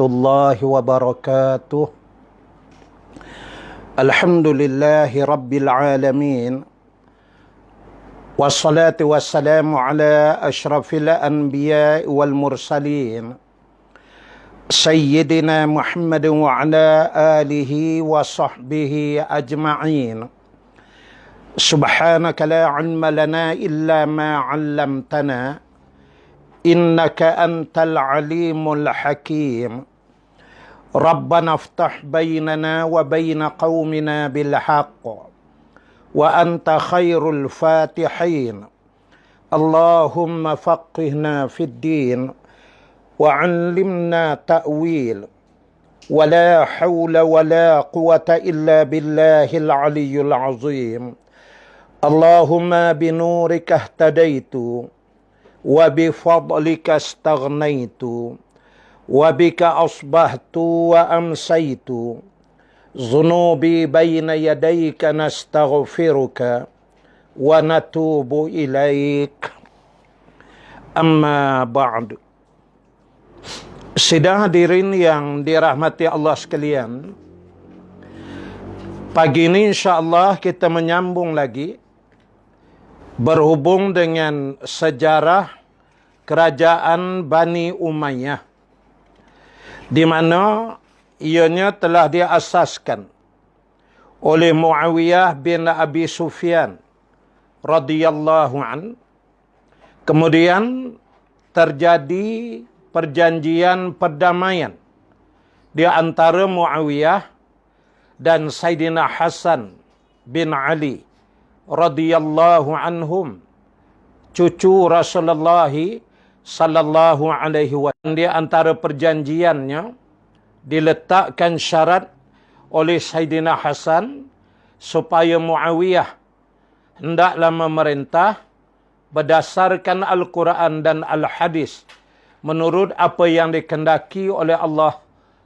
الله وبركاته. الحمد لله رب العالمين، والصلاة والسلام على أشرف الأنبياء والمرسلين سيدنا محمد وعلى آله وصحبه أجمعين. سبحانك لا علم لنا إلا ما علمتنا إنك أنت العليم الحكيم. ربنا افتح بيننا وبين قومنا بالحق وأنت خير الفاتحين. اللهم فقهنا في الدين وعلمنا تأويل، ولا حول ولا قوة إلا بالله العلي العظيم. اللهم بنورك اهتديت وبفضلك استغنيت وبك أصبحت وأمسيت. ذنوبي بين يديك نستغفرك ونتوب إليك. أما بعد. Sidang hadirin yang dirahmati Allah sekalian, pagi ini insya-Allah kita menyambung lagi berhubung dengan sejarah kerajaan Bani Umayyah, di mana ianya telah diasaskan oleh Muawiyah bin Abi Sufyan radhiyallahu an. Kemudian terjadi perjanjian perdamaian di antara Muawiyah dan Sayyidina Hasan bin Ali radhiyallahu anhum, cucu Rasulullah sallallahu alaihi wasallam. Di antara perjanjiannya diletakkan syarat oleh Sayyidina Hasan supaya Muawiyah hendaklah memerintah berdasarkan Al-Quran dan Al-Hadis menurut apa yang dikehendaki oleh Allah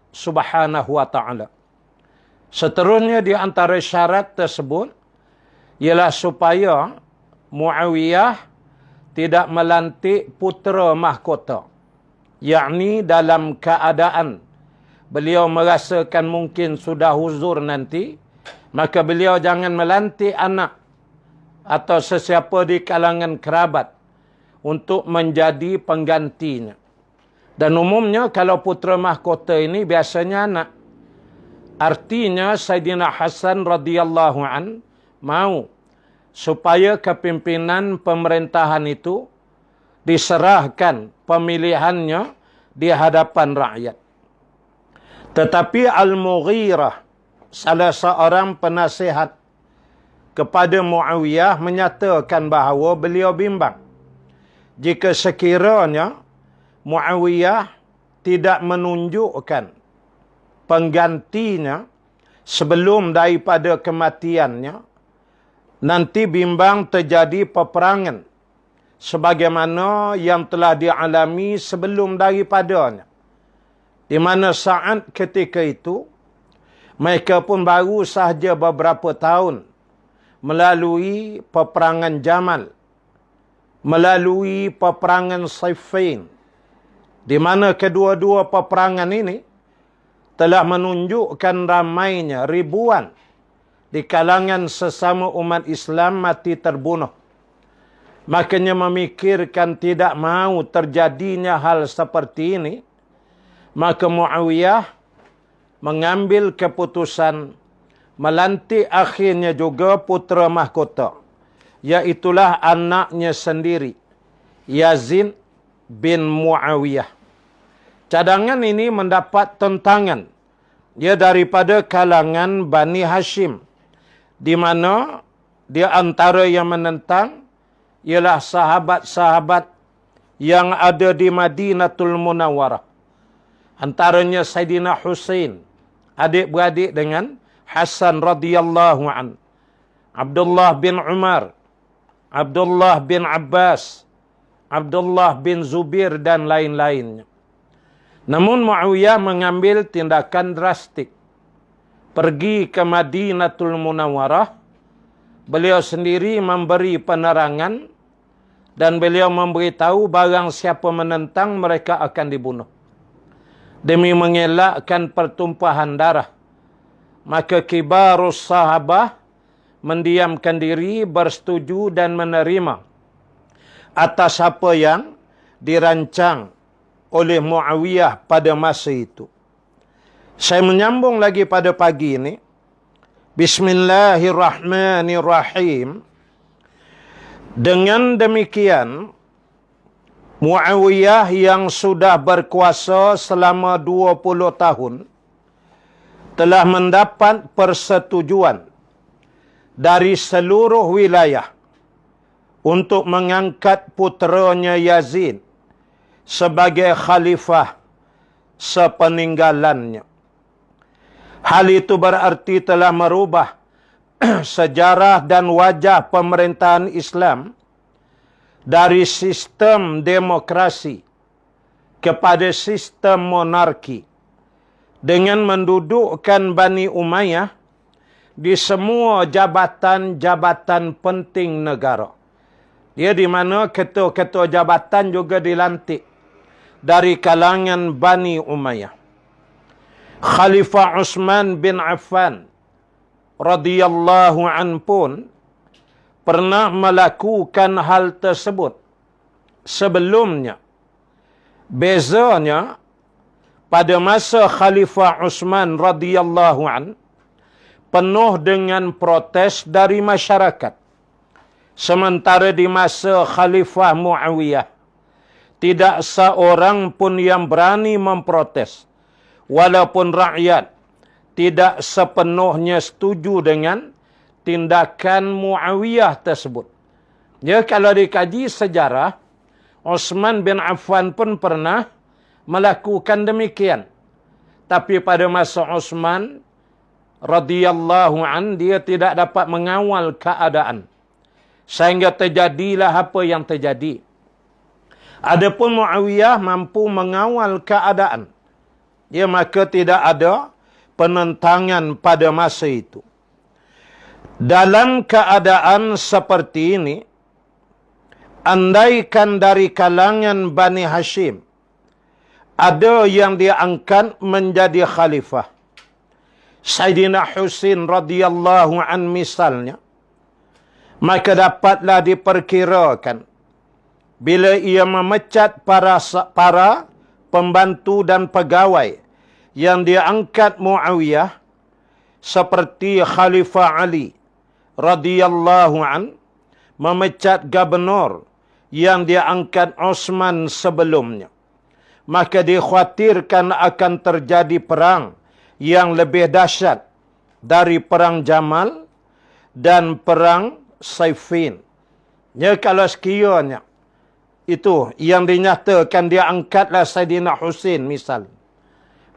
Subhanahu wa taala. Seterusnya di antara syarat tersebut ialah supaya Muawiyah tidak melantik putera mahkota, yakni dalam keadaan beliau merasakan mungkin sudah huzur nanti, maka beliau jangan melantik anak atau sesiapa di kalangan kerabat untuk menjadi penggantinya. Dan umumnya kalau putera mahkota ini biasanya anak. Artinya Sayyidina Hasan radhiyallahu an mau supaya kepimpinan pemerintahan itu diserahkan pemilihannya di hadapan rakyat. Tetapi Al-Mughirah, salah seorang penasihat kepada Muawiyah, menyatakan bahawa beliau bimbang jika sekiranya Muawiyah tidak menunjukkan penggantinya sebelum daripada kematiannya, nanti bimbang terjadi peperangan sebagaimana yang telah dialami sebelum daripadanya, di mana saat ketika itu mereka pun baru sahaja beberapa tahun melalui peperangan Jamal, melalui peperangan Siffin, di mana kedua-dua peperangan ini telah menunjukkan ramainya ribuan di kalangan sesama umat Islam mati terbunuh. Makanya memikirkan tidak mahu terjadinya hal seperti ini, maka Muawiyah mengambil keputusan melantik akhirnya juga putera mahkota, iaitulah anaknya sendiri, Yazid bin Muawiyah. Cadangan ini mendapat tentangan dia daripada kalangan Bani Hashim, di mana di antara yang menentang ialah sahabat-sahabat yang ada di Madinatul Munawwarah. Antaranya Sayyidina Husain, adik-beradik dengan Hasan radhiyallahu an, Abdullah bin Umar, Abdullah bin Abbas, Abdullah bin Zubair dan lain-lainnya. Namun Muawiyah mengambil tindakan drastik. Pergi ke Madinatul Munawwarah, beliau sendiri memberi penerangan dan beliau memberitahu barang siapa menentang mereka akan dibunuh. demi mengelakkan pertumpahan darah. Maka kibarus sahabah mendiamkan diri, bersetuju dan menerima atas apa yang dirancang oleh Muawiyah pada masa itu. Saya menyambung lagi pada pagi ini. Bismillahirrahmanirrahim. Dengan demikian, Muawiyah yang sudah berkuasa selama 20 tahun telah mendapat persetujuan dari seluruh wilayah untuk mengangkat puteranya Yazid sebagai khalifah sepeninggalannya. Hal itu berarti telah merubah sejarah dan wajah pemerintahan Islam dari sistem demokrasi kepada sistem monarki, dengan mendudukkan Bani Umayyah di semua jabatan-jabatan penting negara. Dia di mana ketua-ketua jabatan juga dilantik dari kalangan Bani Umayyah. Khalifah Utsman bin Affan radhiyallahu an pun pernah melakukan hal tersebut sebelumnya. Bezanya, pada masa Khalifah Utsman radhiyallahu an penuh dengan protes dari masyarakat. Sementara di masa Khalifah Muawiyah tidak seorang pun yang berani memprotes, walaupun rakyat tidak sepenuhnya setuju dengan tindakan Muawiyah tersebut. Ya, kalau dikaji sejarah, Utsman bin Affan pun pernah melakukan demikian. Tapi pada masa Utsman radhiyallahu an, dia tidak dapat mengawal keadaan, sehingga terjadilah apa yang terjadi. Adapun Muawiyah mampu mengawal keadaan. Ya, maka tidak ada penentangan pada masa itu. Dalam keadaan seperti ini, andaikan dari kalangan Bani Hashim ada yang diangkat menjadi khalifah, Sayyidina Husain radhiyallahu an misalnya, maka dapatlah diperkirakan bila ia memecat para pembantu dan pegawai yang diangkat Muawiyah, seperti Khalifah Ali radhiyallahu an memecat gubernur yang diangkat Utsman sebelumnya, maka dikhawatirkan akan terjadi perang yang lebih dahsyat dari perang Jamal dan perang Siffin. Ya, kalau sekiranya itu yang dinyatakan dia angkatlah Sayyidina Husain misal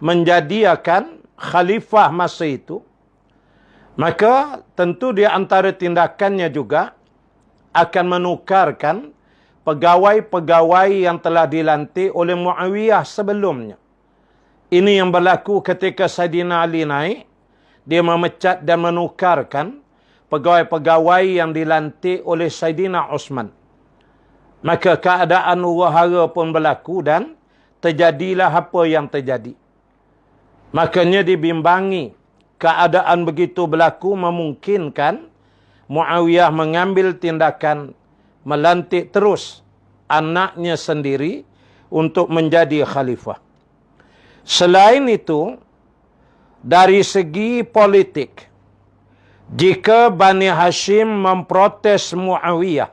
menjadi akan khalifah masa itu, maka tentu di antara tindakannya juga akan menukarkan pegawai-pegawai yang telah dilantik oleh Muawiyah sebelumnya. Ini yang berlaku ketika Sayyidina Ali naik. Dia memecat dan menukarkan pegawai-pegawai yang dilantik oleh Sayyidina Utsman. Maka keadaan huru-hara pun berlaku dan terjadilah apa yang terjadi. Makanya dibimbangi keadaan begitu berlaku memungkinkan Muawiyah mengambil tindakan melantik terus anaknya sendiri untuk menjadi khalifah. Selain itu, dari segi politik, jika Bani Hashim memprotes Muawiyah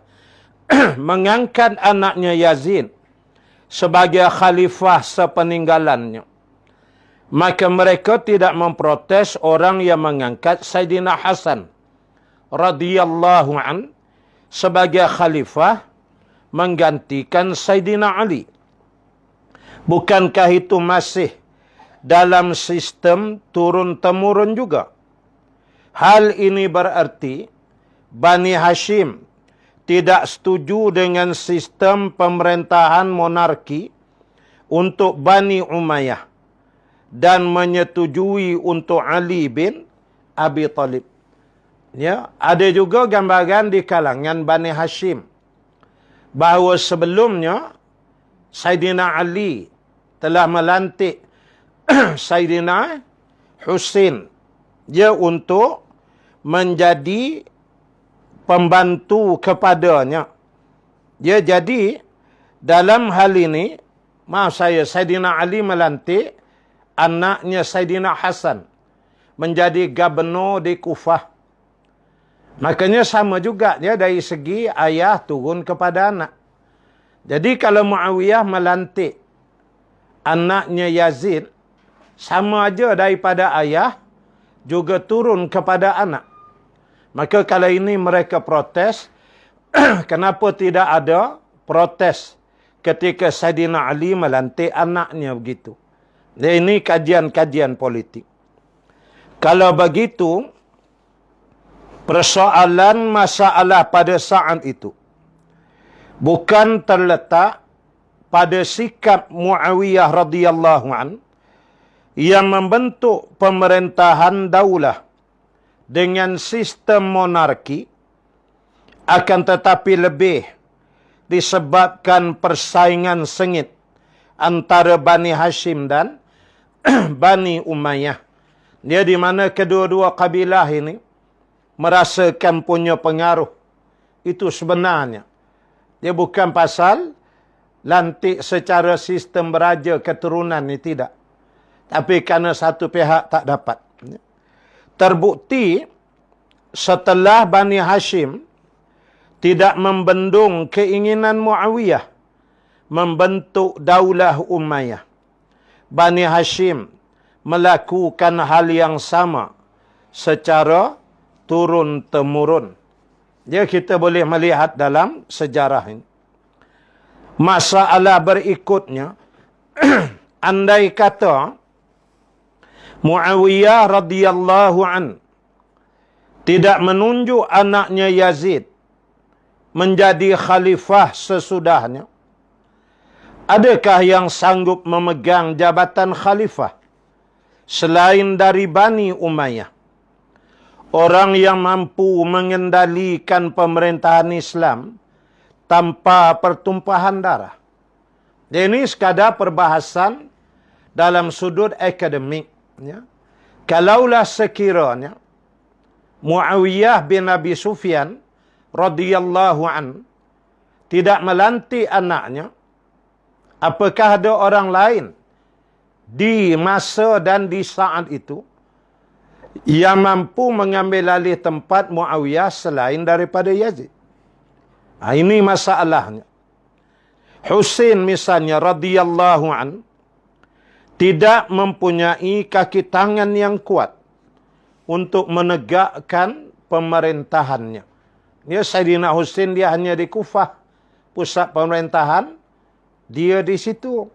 mengangkat anaknya Yazid sebagai khalifah sepeninggalannya, maka mereka tidak memprotes orang yang mengangkat Sayyidina Hasan radhiyallahu an sebagai khalifah menggantikan Sayyidina Ali. Bukankah itu masih dalam sistem turun-temurun juga? Hal ini berarti Bani Hashim tidak setuju dengan sistem pemerintahan monarki untuk Bani Umayyah dan menyetujui untuk Ali bin Abi Thalib. Ya, ada juga gambaran di kalangan Bani Hashim bahawa sebelumnya Sayyidina Ali telah melantik Saidina Husin. Dia untuk menjadi pembantu kepadanya. Dia jadi dalam hal ini, maaf saya, Saidina Ali melantik anaknya Saidina Hasan menjadi gubernur di Kufah. Makanya sama juga dia dari segi ayah turun kepada anak. Jadi kalau Muawiyah melantik anaknya Yazid, sama aja daripada ayah juga turun kepada anak. Maka kalau ini mereka protes, kenapa tidak ada protes ketika Saidina Ali melantik anaknya begitu? Dan ini kajian-kajian politik. Kalau begitu, persoalan masalah pada saat itu bukan terletak pada sikap Muawiyah radhiyallahu an yang membentuk pemerintahan daulah dengan sistem monarki, akan tetapi lebih disebabkan persaingan sengit antara Bani Hashim dan Bani Umayyah. Dia di mana kedua-dua kabilah ini merasakan punya pengaruh. Itu sebenarnya. Dia bukan pasal lantik secara sistem beraja keturunan ni, tidak. Tapi kerana satu pihak tak dapat. Terbukti setelah Bani Hashim tidak membendung keinginan Muawiyah membentuk daulah Umayyah, Bani Hashim melakukan hal yang sama secara turun-temurun. Jadi kita boleh melihat dalam sejarah ini. Masalah berikutnya, andai kata Muawiyah radhiyallahu an tidak menunjuk anaknya Yazid menjadi khalifah sesudahnya, adakah yang sanggup memegang jabatan khalifah selain dari Bani Umayyah? Orang yang mampu mengendalikan pemerintahan Islam tanpa pertumpahan darah. Ini sekadar perbahasan dalam sudut akademik. Ya. Kalaulah sekiranya Muawiyah bin Abi Sufyan radhiyallahu an tidak melantik anaknya, apakah ada orang lain di masa dan di saat itu yang mampu mengambil alih tempat Muawiyah selain daripada Yazid? Ini masalahnya. Husin misalnya radhiyallahu an tidak mempunyai kaki tangan yang kuat untuk menegakkan pemerintahannya. Ya, Saidina Husin dia hanya di Kufah, pusat pemerintahan dia di situ.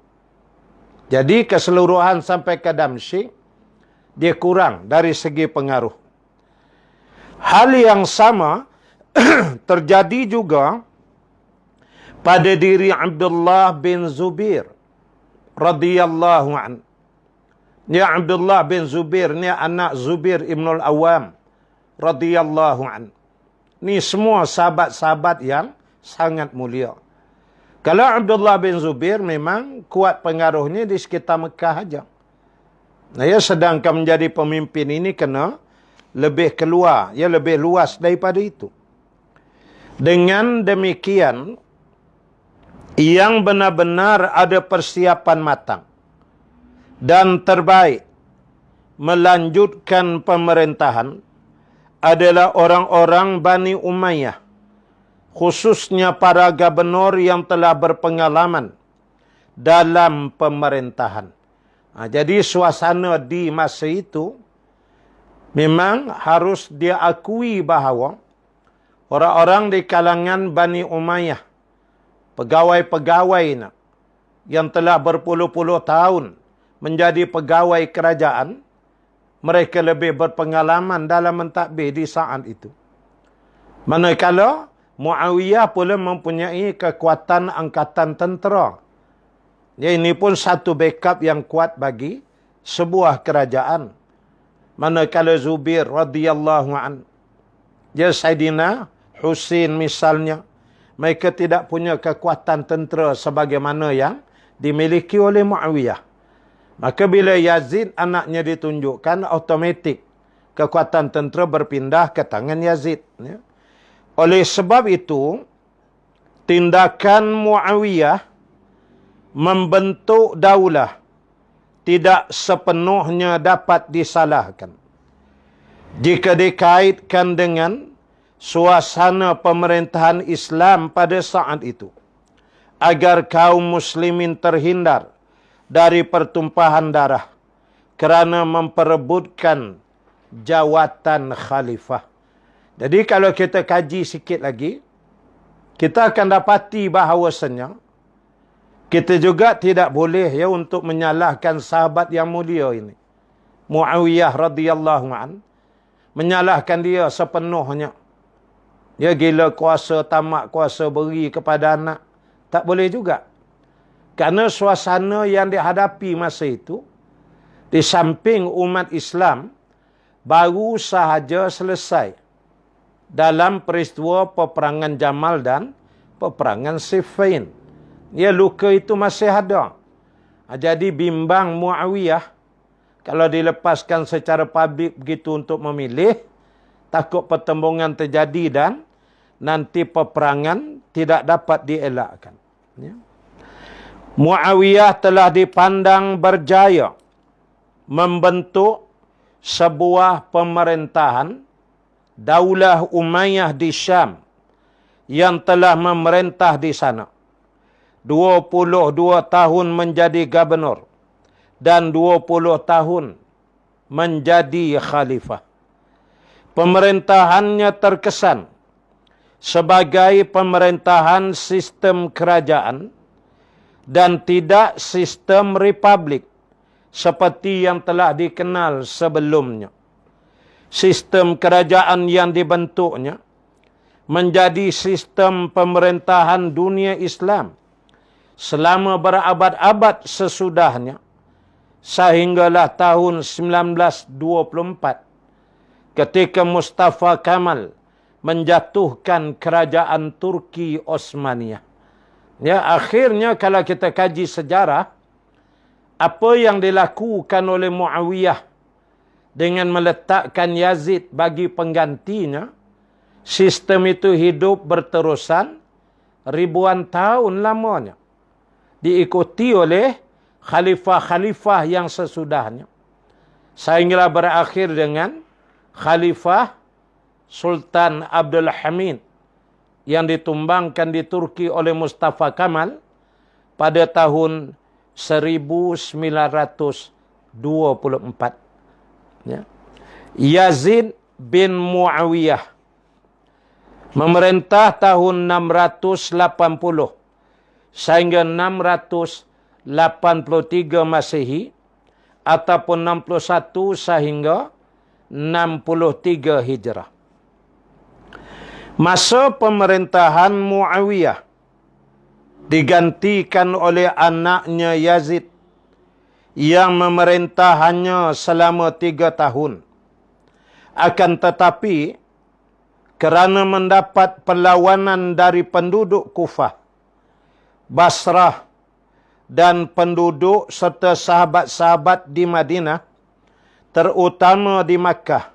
Jadi keseluruhan sampai ke Damsyik dia kurang dari segi pengaruh. Hal yang sama terjadi juga pada diri Abdullah bin Zubair radhiyallahu an. Ya, Abdullah bin Zubair ni anak Zubair ibn al-Awwam radhiyallahu an. Ni semua sahabat-sahabat yang sangat mulia. Kalau Abdullah bin Zubair memang kuat pengaruhnya di sekitar Mekah aja. Nah, ya, sedangkan menjadi pemimpin ini kena lebih keluar, ya, lebih luas daripada itu. Dengan demikian, yang benar-benar ada persiapan matang dan terbaik melanjutkan pemerintahan adalah orang-orang Bani Umayyah, khususnya para gubernur yang telah berpengalaman dalam pemerintahan. Jadi suasana di masa itu memang harus diakui bahawa orang-orang di kalangan Bani Umayyah, pegawai-pegawai yang telah berpuluh-puluh tahun menjadi pegawai kerajaan, mereka lebih berpengalaman dalam mentadbir di saat itu. Manakala Muawiyah pula mempunyai kekuatan angkatan tentera. Ya, ini pun satu backup yang kuat bagi sebuah kerajaan. Manakala Zubair radhiyallahu an, ya, Saidina Husin misalnya, mereka tidak punya kekuatan tentera sebagaimana yang dimiliki oleh Muawiyah. Maka bila Yazid anaknya ditunjukkan, automatik kekuatan tentera berpindah ke tangan Yazid. Ya. Oleh sebab itu, tindakan Muawiyah membentuk daulah tidak sepenuhnya dapat disalahkan jika dikaitkan dengan suasana pemerintahan Islam pada saat itu, agar kaum muslimin terhindar dari pertumpahan darah kerana memperebutkan jawatan khalifah. Jadi kalau kita kaji sikit lagi, kita akan dapati bahawasanya kita juga tidak boleh ya untuk menyalahkan sahabat yang mulia ini, Muawiyah radhiyallahu an, menyalahkan dia sepenuhnya. Dia gila kuasa, tamak kuasa beri kepada anak. Tak boleh juga. Kerana suasana yang dihadapi masa itu, di samping umat Islam baru sahaja selesai dalam peristiwa peperangan Jamal dan peperangan Siffin. Ya, luka itu masih ada. Jadi bimbang Muawiyah, kalau dilepaskan secara publik begitu untuk memilih, takut pertembungan terjadi dan nanti peperangan tidak dapat dielakkan. Ya. Muawiyah telah dipandang berjaya membentuk sebuah pemerintahan Daulah Umayyah di Syam yang telah memerintah di sana 22 tahun menjadi gubernur dan 20 tahun menjadi khalifah. Pemerintahannya terkesan sebagai pemerintahan sistem kerajaan dan tidak sistem republik seperti yang telah dikenal sebelumnya. Sistem kerajaan yang dibentuknya menjadi sistem pemerintahan dunia Islam selama berabad-abad sesudahnya, sehinggalah tahun 1924 ketika Mustafa Kamal menjatuhkan kerajaan Turki Osmaniyah. Ya, akhirnya kalau kita kaji sejarah, apa yang dilakukan oleh Muawiyah dengan meletakkan Yazid bagi penggantinya, sistem itu hidup berterusan ribuan tahun lamanya, diikuti oleh khalifah-khalifah yang sesudahnya, sehingga berakhir dengan Khalifah Sultan Abdul Hamid yang ditumbangkan di Turki oleh Mustafa Kamal pada tahun 1924. Ya. Yazid bin Muawiyah memerintah tahun 680 sehingga 683 Masehi ataupun 61 sehingga 63 Hijrah. Masa pemerintahan Muawiyah digantikan oleh anaknya Yazid yang memerintah hanya selama 3 tahun. Akan tetapi, kerana mendapat perlawanan dari penduduk Kufah, Basrah dan penduduk serta sahabat-sahabat di Madinah, terutama di Makkah,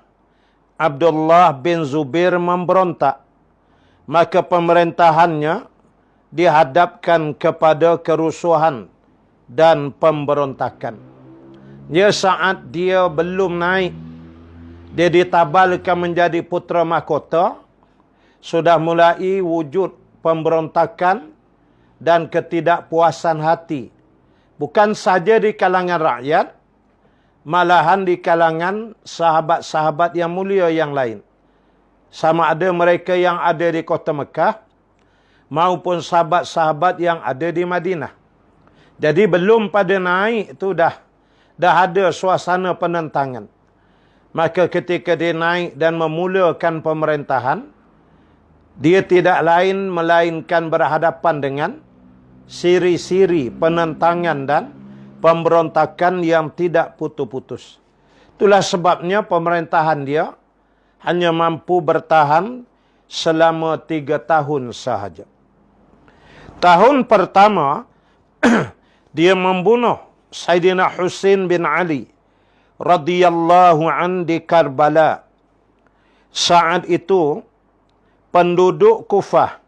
Abdullah bin Zubair memberontak. Maka pemerintahannya dihadapkan kepada kerusuhan dan pemberontakan. Ya, saat dia belum naik, dia ditabalkan menjadi putera mahkota, sudah mulai wujud pemberontakan dan ketidakpuasan hati. Bukan saja di kalangan rakyat, malahan di kalangan sahabat-sahabat yang mulia yang lain. Sama ada mereka yang ada di kota Mekah, maupun sahabat-sahabat yang ada di Madinah. Jadi belum pada naik itu dah ada suasana penentangan. Maka ketika dia naik dan memulakan pemerintahan, dia tidak lain melainkan berhadapan dengan siri-siri penentangan dan pemberontakan yang tidak putus-putus. Itulah sebabnya pemerintahan dia hanya mampu bertahan selama 3 tahun sahaja. Tahun pertama, dia membunuh Sayyidina Husain bin Ali radhiyallahu an di Karbala. Saat itu penduduk Kufah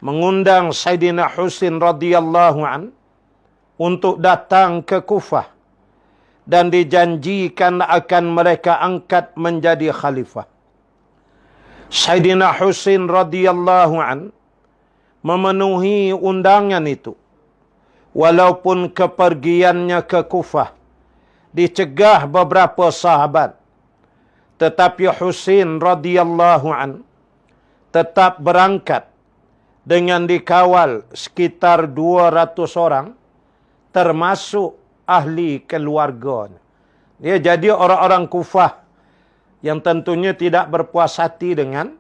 mengundang Sayyidina Husain radhiyallahu an untuk datang ke Kufah dan dijanjikan akan mereka angkat menjadi khalifah. Sayyidina Husain radhiyallahu an memenuhi undangan itu. Walaupun kepergiannya ke Kufah dicegah beberapa sahabat, tetapi Husain radhiyallahu an tetap berangkat dengan dikawal sekitar 200 orang, termasuk ahli keluarganya. Dia jadi orang-orang Kufah yang tentunya tidak berpuas hati dengan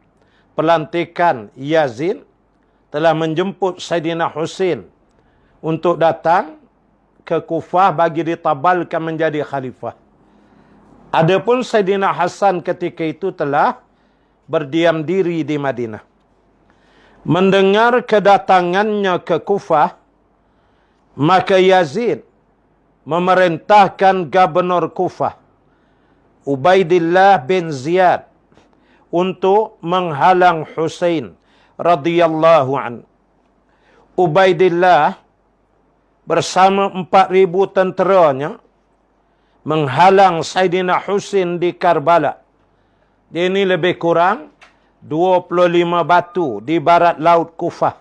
pelantikan Yazid telah menjemput Sayyidina Husain untuk datang ke Kufah bagi ditabalkan menjadi khalifah. Adapun Sayyidina Hasan ketika itu telah berdiam diri di Madinah. Mendengar kedatangannya ke Kufah, maka Yazid memerintahkan gubernur Kufah, Ubaidillah bin Ziyad, untuk menghalang Husain radhiyallahu an. Ubaidillah bersama 4,000 tenteranya menghalang Sayyidina Husain di Karbala. Dia ini lebih kurang 25 batu di barat laut Kufah.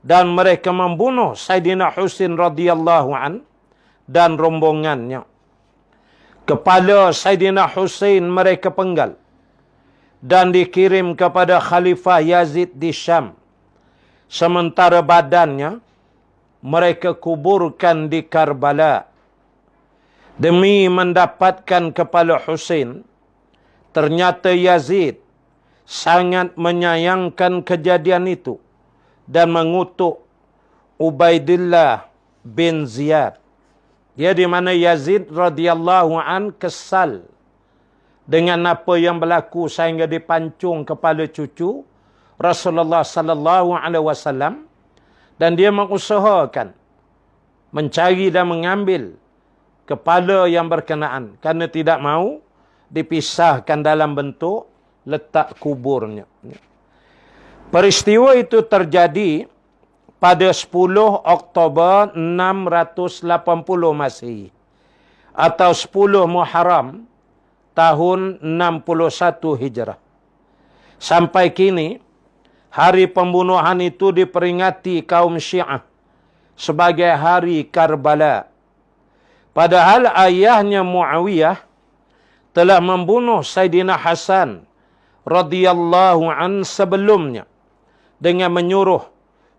Dan mereka membunuh Sayyidina Husain radhiyallahu an dan rombongannya. Kepala Sayyidina Husain mereka penggal dan dikirim kepada Khalifah Yazid di Syam. Sementara badannya mereka kuburkan di Karbala. Demi mendapatkan kepala Husain, ternyata Yazid sangat menyayangkan kejadian itu dan mengutuk Ubaidillah bin Ziyad. Dia di mana Yazid radhiyallahu an kesal dengan apa yang berlaku sehingga dipancung kepala cucu Rasulullah sallallahu alaihi wasallam. Dan dia mengusahakan mencari dan mengambil kepala yang berkenaan kerana tidak mahu dipisahkan dalam bentuk letak kuburnya. Peristiwa itu terjadi pada 10 Oktober 680 Masehi atau 10 Muharram tahun 61 Hijrah. Sampai kini hari pembunuhan itu diperingati kaum Syiah sebagai hari Karbala. Padahal ayahnya Muawiyah telah membunuh Sayyidina Hasan radhiyallahu an sebelumnya dengan menyuruh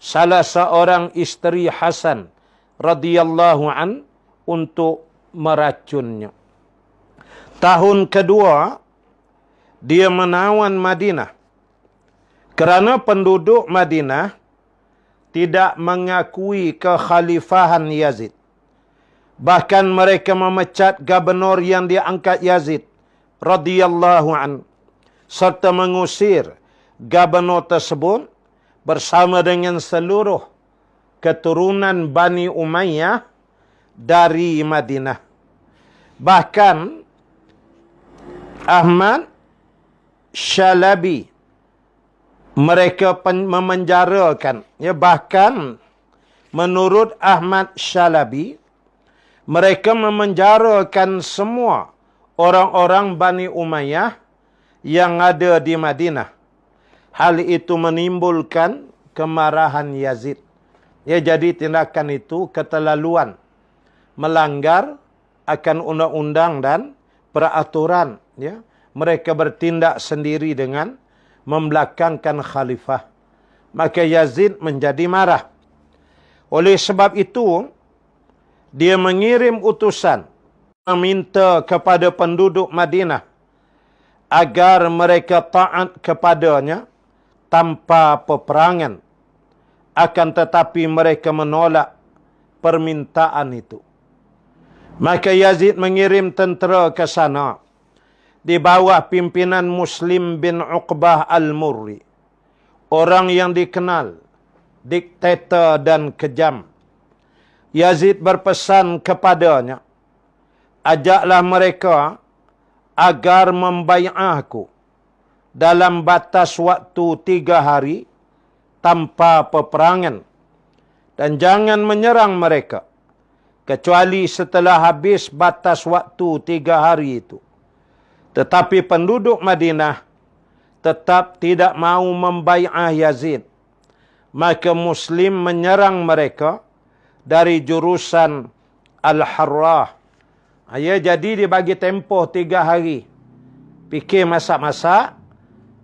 salah seorang isteri Hasan radhiyallahu an untuk meracunnya. Tahun kedua dia menawan Madinah kerana penduduk Madinah tidak mengakui kekhalifahan Yazid. Bahkan mereka memecat gubernur yang diangkat Yazid radhiyallahu an serta mengusir gubernur tersebut bersama dengan seluruh keturunan Bani Umayyah dari Madinah. Bahkan Ahmad Syalabi mereka memenjarakan. Ya, bahkan menurut Ahmad Syalabi, mereka memenjarakan semua orang-orang Bani Umayyah yang ada di Madinah. Hal itu menimbulkan kemarahan Yazid. Ya, jadi tindakan itu keterlaluan, melanggar akan undang-undang dan peraturan. Ya, mereka bertindak sendiri dengan membelakangkan khalifah. Maka Yazid menjadi marah. Oleh sebab itu, dia mengirim utusan meminta kepada penduduk Madinah agar mereka taat kepadanya tanpa peperangan. Akan tetapi mereka menolak permintaan itu. Maka Yazid mengirim tentera ke sana di bawah pimpinan Muslim bin Uqbah al-Murri, orang yang dikenal diktator dan kejam. Yazid berpesan kepadanya, ajaklah mereka agar membai'ahku dalam batas waktu 3 hari tanpa peperangan. Dan jangan menyerang mereka kecuali setelah habis batas waktu 3 hari itu. Tetapi penduduk Madinah tetap tidak mau membai'ah Yazid. Maka Muslim menyerang mereka dari jurusan Al-Harrah. Ya, jadi dibagi tempoh 3 hari. Fikir masak-masak.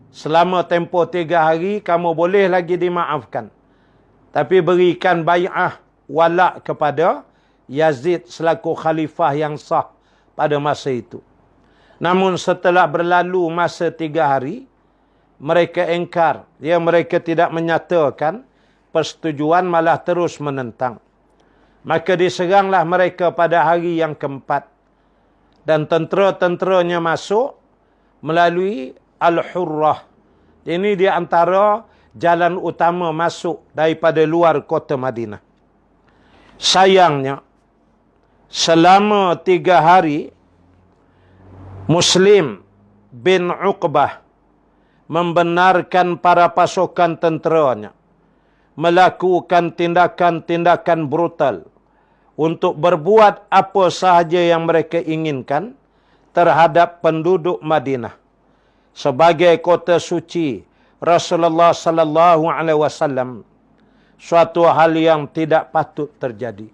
Selama tempoh 3 hari, kamu boleh lagi dimaafkan. Tapi berikan bai'ah walak kepada Yazid selaku khalifah yang sah pada masa itu. Namun setelah berlalu masa 3 hari, mereka engkar. Ya, mereka tidak menyatakan persetujuan, malah terus menentang. Maka diseranglah mereka pada hari yang keempat. Dan tentera-tenteranya masuk melalui Al-Hurrah. Ini di antara jalan utama masuk daripada luar kota Madinah. Sayangnya, selama 3 hari, Muslim bin Uqbah membenarkan para pasukan tenteranya melakukan tindakan-tindakan brutal untuk berbuat apa sahaja yang mereka inginkan terhadap penduduk Madinah sebagai kota suci Rasulullah sallallahu alaihi wasallam, suatu hal yang tidak patut terjadi.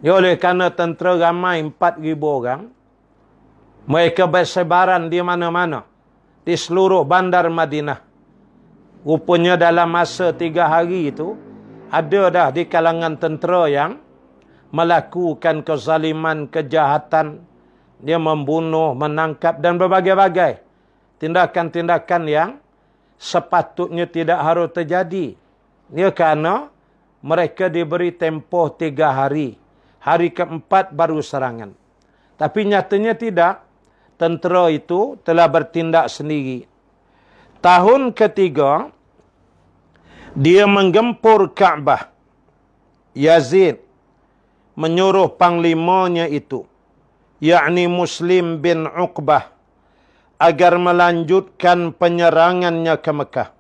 Oleh kerana tentera ramai 4,000 orang, mereka bersebaran di mana-mana di seluruh bandar Madinah. Rupanya dalam masa 3 hari itu, ada dah di kalangan tentera yang melakukan kezaliman, kejahatan. Dia membunuh, menangkap dan berbagai-bagai tindakan-tindakan yang sepatutnya tidak harus terjadi. Ia kerana mereka diberi tempoh 3 hari. Hari keempat baru serangan. Tapi nyatanya tidak. Tentera itu telah bertindak sendiri. Tahun ketiga, dia menggempur Kaabah. Yazid menyuruh panglimanya itu, yakni Muslim bin Uqbah, agar melanjutkan penyerangannya ke Mekah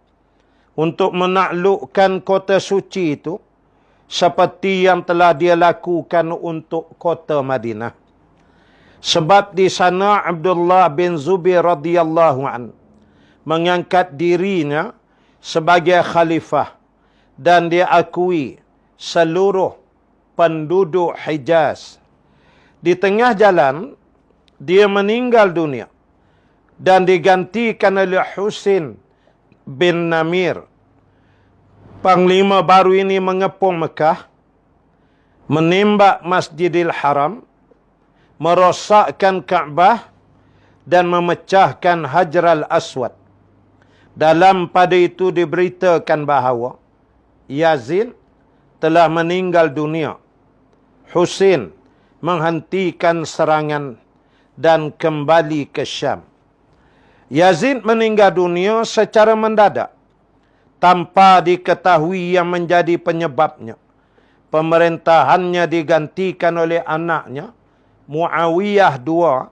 untuk menaklukkan kota suci itu seperti yang telah dia lakukan untuk kota Madinah. Sebab di sana Abdullah bin Zubair radhiyallahu an mengangkat dirinya sebagai khalifah dan diakui seluruh penduduk Hijaz. Di tengah jalan, dia meninggal dunia dan digantikan oleh Husain bin Namir. Panglima baru ini mengepung Mekah, menembak Masjidil Haram, merosakkan Kaabah dan memecahkan Hajar al-Aswad. Dalam pada itu diberitakan bahawa Yazid telah meninggal dunia. Husain menghentikan serangan dan kembali ke Syam. Yazid meninggal dunia secara mendadak tanpa diketahui yang menjadi penyebabnya. Pemerintahannya digantikan oleh anaknya Muawiyah II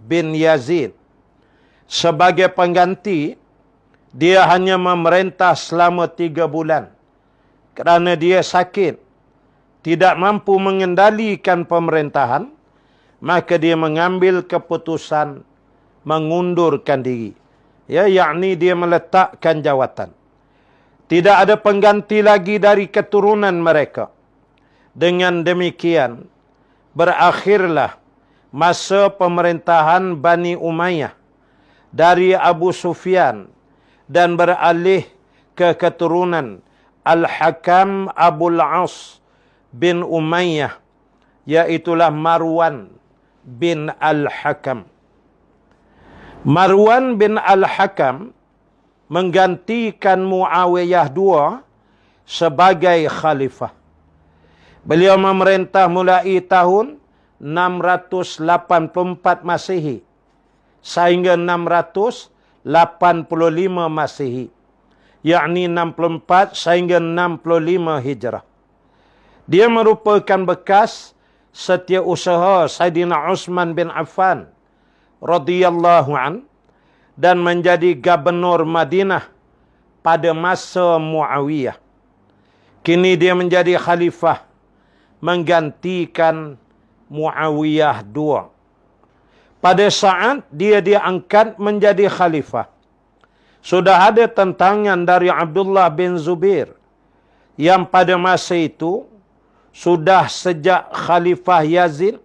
bin Yazid. Sebagai pengganti, dia hanya memerintah selama 3 bulan. Kerana dia sakit, tidak mampu mengendalikan pemerintahan, maka dia mengambil keputusan mengundurkan diri. Ya, yakni dia meletakkan jawatan. Tidak ada pengganti lagi dari keturunan mereka. Dengan demikian, berakhirlah masa pemerintahan Bani Umayyah dari Abu Sufyan dan beralih ke keturunan Al-Hakam Abul As bin Umayyah, yaitulah Marwan bin Al-Hakam. Marwan bin Al-Hakam menggantikan Muawiyah II sebagai khalifah. Beliau memerintah mulai tahun 684 Masehi sehingga 685 Masehi, yakni 64 sehingga 65 Hijrah. Dia merupakan bekas setiausaha Saidina Utsman bin Affan radhiyallahu an dan menjadi gubernur Madinah pada masa Muawiyah. Kini dia menjadi khalifah menggantikan Muawiyah II. Pada saat dia diangkat menjadi khalifah, sudah ada tentangan dari Abdullah bin Zubair yang pada masa itu sudah sejak Khalifah Yazid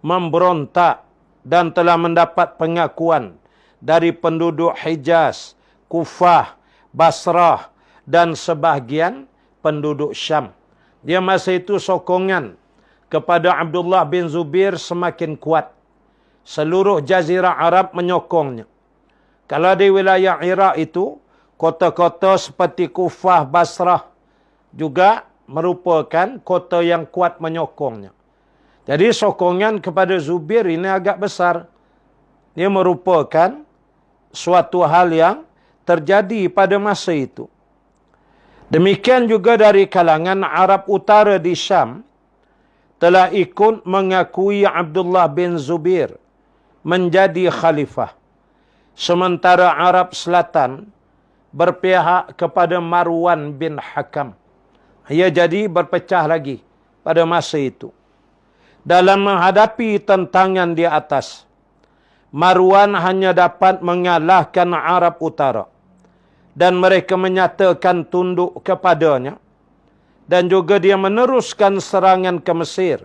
memberontak dan telah mendapat pengakuan dari penduduk Hijaz, Kufah, Basrah dan sebahagian penduduk Syam. Dia masa itu sokongan kepada Abdullah bin Zubair semakin kuat. Seluruh jazirah Arab menyokongnya. Kalau di wilayah Iraq itu, kota-kota seperti Kufah, Basrah juga merupakan kota yang kuat menyokongnya. Jadi sokongan kepada Zubair ini agak besar. Ia merupakan suatu hal yang terjadi pada masa itu. Demikian juga dari kalangan Arab Utara di Syam telah ikut mengakui Abdullah bin Zubair menjadi khalifah. Sementara Arab Selatan berpihak kepada Marwan bin Hakam. Ia jadi berpecah lagi pada masa itu. Dalam menghadapi tentangan di atas, Marwan hanya dapat mengalahkan Arab Utara. Dan mereka menyatakan tunduk kepadanya. Dan juga dia meneruskan serangan ke Mesir.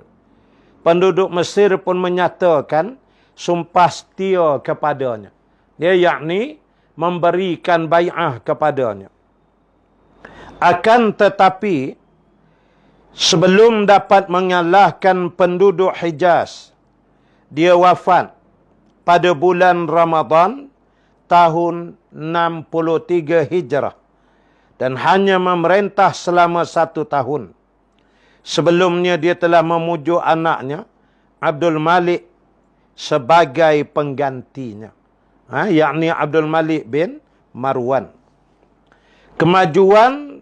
Penduduk Mesir pun menyatakan sumpah setia kepadanya. Dia yakni memberikan bai'ah kepadanya. Akan tetapi, sebelum dapat mengalahkan penduduk Hijaz, dia wafat pada bulan Ramadan tahun 63 Hijrah dan hanya memerintah selama 1 tahun. Sebelumnya dia telah memujuk anaknya Abdul Malik sebagai penggantinya, yakni Abdul Malik bin Marwan. Kemajuan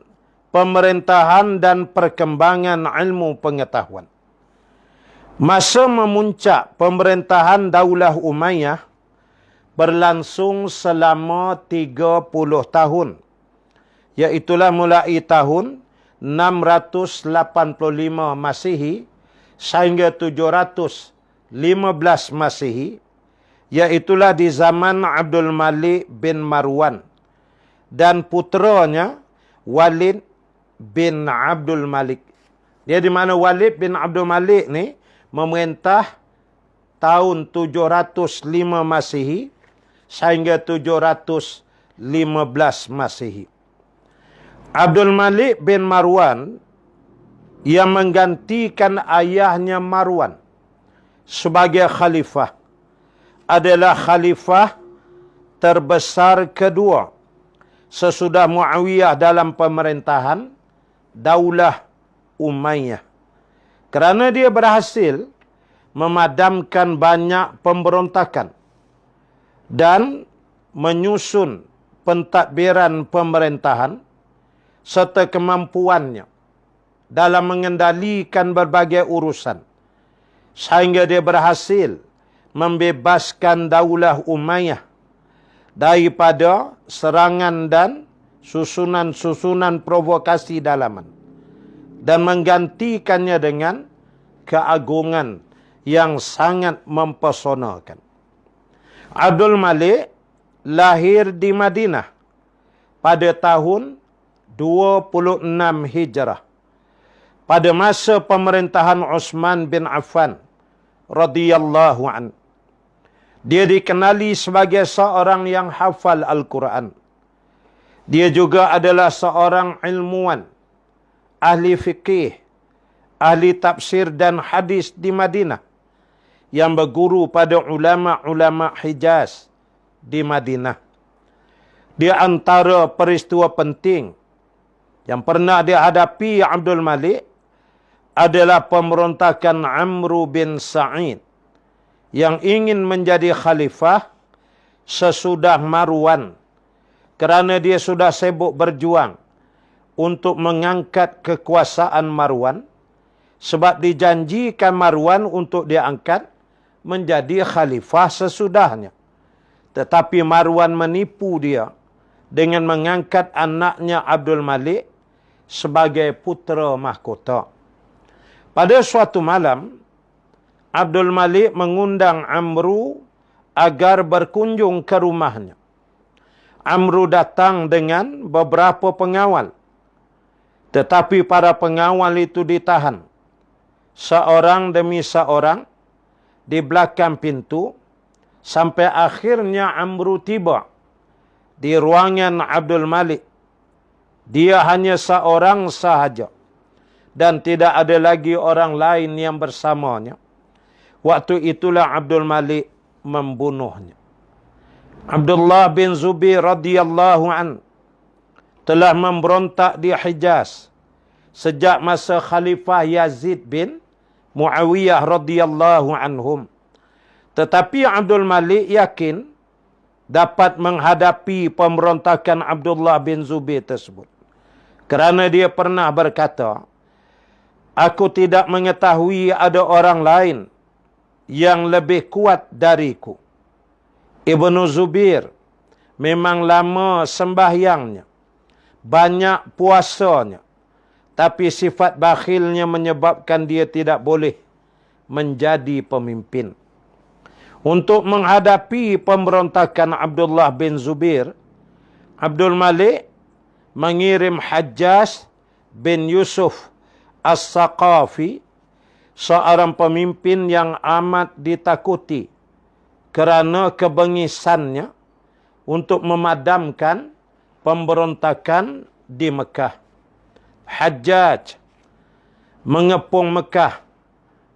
pemerintahan dan perkembangan ilmu pengetahuan. Masa memuncak pemerintahan Daulah Umayyah berlangsung selama 30 tahun. Iaitulah mulai tahun 685 Masihi sehingga 715 Masihi. Iaitulah di zaman Abdul Malik bin Marwan dan puteranya Walid bin Abdul Malik. Dia di mana Walid bin Abdul Malik ni memerintah tahun 705 Masihi sehingga 715 Masihi. Abdul Malik bin Marwan yang menggantikan ayahnya Marwan sebagai khalifah adalah khalifah terbesar kedua sesudah Muawiyah dalam pemerintahan Daulah Umayyah. Kerana dia berhasil memadamkan banyak pemberontakan dan menyusun pentadbiran pemerintahan serta kemampuannya dalam mengendalikan berbagai urusan, sehingga dia berhasil membebaskan Daulah Umayyah daripada serangan dan susunan-susunan provokasi dalaman dan menggantikannya dengan keagungan yang sangat mempesonakan. Abdul Malik lahir di Madinah pada tahun 26 Hijrah pada masa pemerintahan Utsman bin Affan radhiyallahu an. Dia dikenali sebagai seorang yang hafal Al-Quran. Dia juga adalah seorang ilmuwan, ahli fikih, ahli tafsir dan hadis di Madinah yang berguru pada ulama-ulama Hijaz di Madinah. Di antara peristiwa penting yang pernah dihadapi Abdul Malik adalah pemberontakan Amr bin Sa'id yang ingin menjadi khalifah sesudah Marwan kerana dia sudah sibuk berjuang untuk mengangkat kekuasaan Marwan Sebab dijanjikan Marwan untuk diangkat menjadi khalifah sesudahnya. Tetapi Marwan menipu dia dengan mengangkat anaknya Abdul Malik sebagai putera mahkota. Pada suatu malam, Abdul Malik mengundang Amru agar berkunjung ke rumahnya. Amru datang dengan beberapa pengawal. Tetapi para pengawal itu ditahan, seorang demi seorang, di belakang pintu, sampai akhirnya Amru tiba di ruangan Abdul Malik. Dia hanya seorang sahaja dan tidak ada lagi orang lain yang bersamanya. Waktu itulah Abdul Malik membunuhnya. Abdullah bin Zubair radhiyallahu an telah memberontak di Hijaz sejak masa Khalifah Yazid bin Muawiyah radhiyallahu anhum. Tetapi Abdul Malik yakin dapat menghadapi pemberontakan Abdullah bin Zubair tersebut. Kerana dia pernah berkata, "Aku tidak mengetahui ada orang lain yang lebih kuat dariku." Ibnu Zubair memang lama sembahyangnya, banyak puasanya, tapi sifat bakhilnya menyebabkan dia tidak boleh menjadi pemimpin. Untuk menghadapi pemberontakan Abdullah bin Zubair, Abdul Malik mengirim Hajjaj bin Yusuf As-Saqafi, seorang pemimpin yang amat ditakuti kerana kebengisannya, untuk memadamkan pemberontakan di Mekah. Hajjaj mengepung Mekah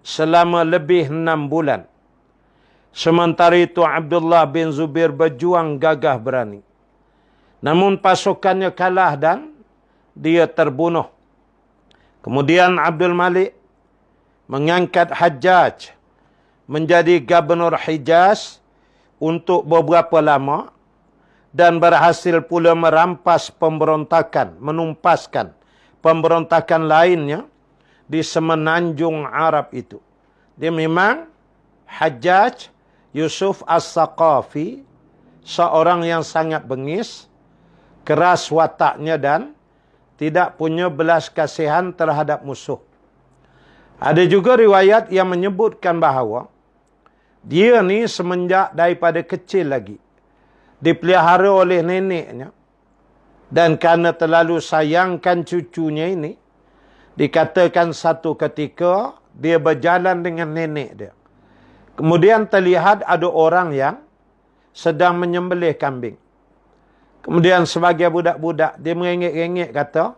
selama lebih 6 bulan. Sementara itu Abdullah bin Zubair berjuang gagah berani. Namun pasukannya kalah dan dia terbunuh. Kemudian Abdul Malik mengangkat Hajjaj menjadi gubernur Hijaz untuk beberapa lama dan berhasil pula merampas pemberontakan, menumpaskan pemberontakan lainnya di semenanjung Arab itu. Dia memang Hajjaj Yusuf As-Saqafi, seorang yang sangat bengis, keras wataknya dan tidak punya belas kasihan terhadap musuh. Ada juga riwayat yang menyebutkan bahawa dia ni semenjak daripada kecil lagi dipelihara oleh neneknya, dan kerana terlalu sayangkan cucunya ini, dikatakan satu ketika dia berjalan dengan nenek dia. Kemudian terlihat ada orang yang sedang menyembelih kambing. Kemudian sebagai budak-budak, dia merengek-rengek kata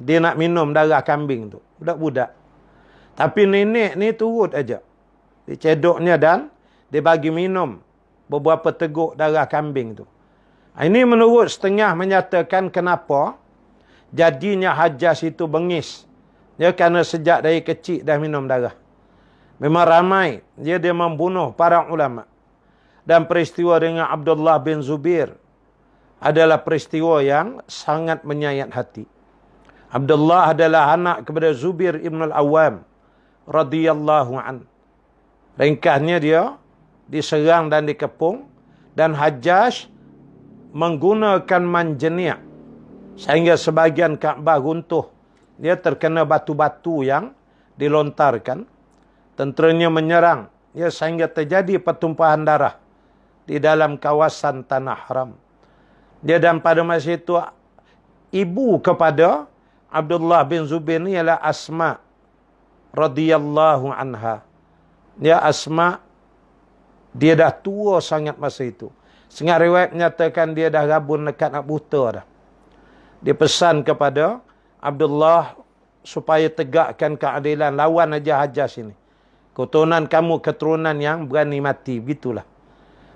dia nak minum darah kambing tu. Budak-budak. Tapi nenek ni turut aja. Dia cedoknya dan dia bagi minum beberapa teguk darah kambing tu. Ini menurut setengah menyatakan kenapa jadinya Hajjaj itu bengis. Dia kerana sejak dari kecil dah minum darah. Memang ramai dia membunuh para ulama. Dan peristiwa dengan Abdullah bin Zubair adalah peristiwa yang sangat menyayat hati. Abdullah adalah anak kepada Zubair ibn al-Awwam radhiyallahu an. Ringkasnya dia diserang dan dikepung, dan Hajjaj menggunakan manjaniak sehingga sebahagian Kaabah runtuh. Dia terkena batu-batu yang dilontarkan. Tenteranya menyerang, ya, sehingga terjadi pertumpahan darah di dalam kawasan Tanah Haram. Dia, dan pada masa itu ibu kepada Abdullah bin Zubair ni ialah Asma radhiyallahu anha. Ya, Asma, dia dah tua sangat masa itu. Setengah riwayat menyatakan dia dah rabun dekat nak buta dah. Dia pesan kepada Abdullah supaya tegakkan keadilan, lawan aja Hajjaj ini. Keturunan kamu keturunan yang berani mati, begitulah.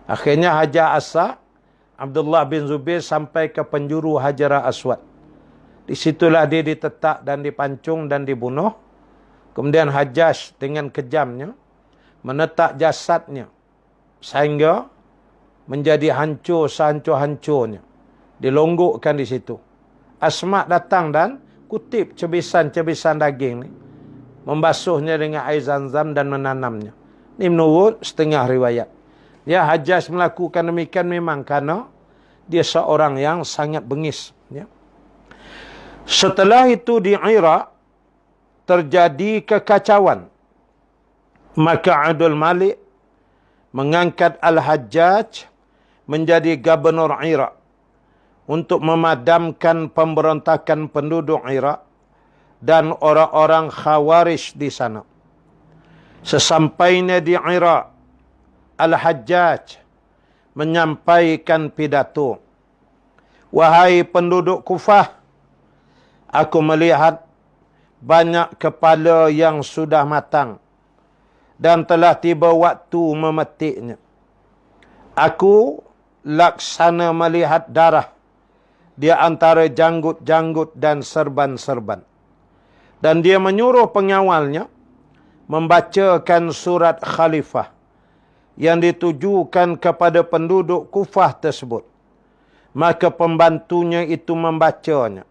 Akhirnya Hajjaj asa Abdullah bin Zubair sampai ke penjuru Hajar Aswad. Di situlah dia ditetak dan dipancung dan dibunuh. Kemudian Hajjaj dengan kejamnya menetak jasadnya sehingga menjadi hancur sehancur-hancurnya. Dilonggokkan di situ. Asma datang dan kutip cebisan-cebisan daging ni. membasuhnya dengan air zam-zam dan menanamnya. Ini menurut setengah riwayat. Ya, Hajjaj melakukan demikian memang kerana dia seorang yang sangat bengis. Ya. Setelah itu di Iraq terjadi kekacauan. Maka Abdul Malik mengangkat Al-Hajjaj menjadi gubernur Iraq untuk memadamkan pemberontakan penduduk Iraq dan orang-orang Khawarij di sana. Sesampainya di Iraq, Al-Hajjaj menyampaikan pidato. Wahai penduduk Kufah, aku melihat banyak kepala yang sudah matang dan telah tiba waktu memetiknya. Aku laksana melihat darah di antara janggut-janggut dan serban-serban. Dan dia menyuruh pengawalnya membacakan surat khalifah yang ditujukan kepada penduduk Kufah tersebut. Maka pembantunya itu membacanya.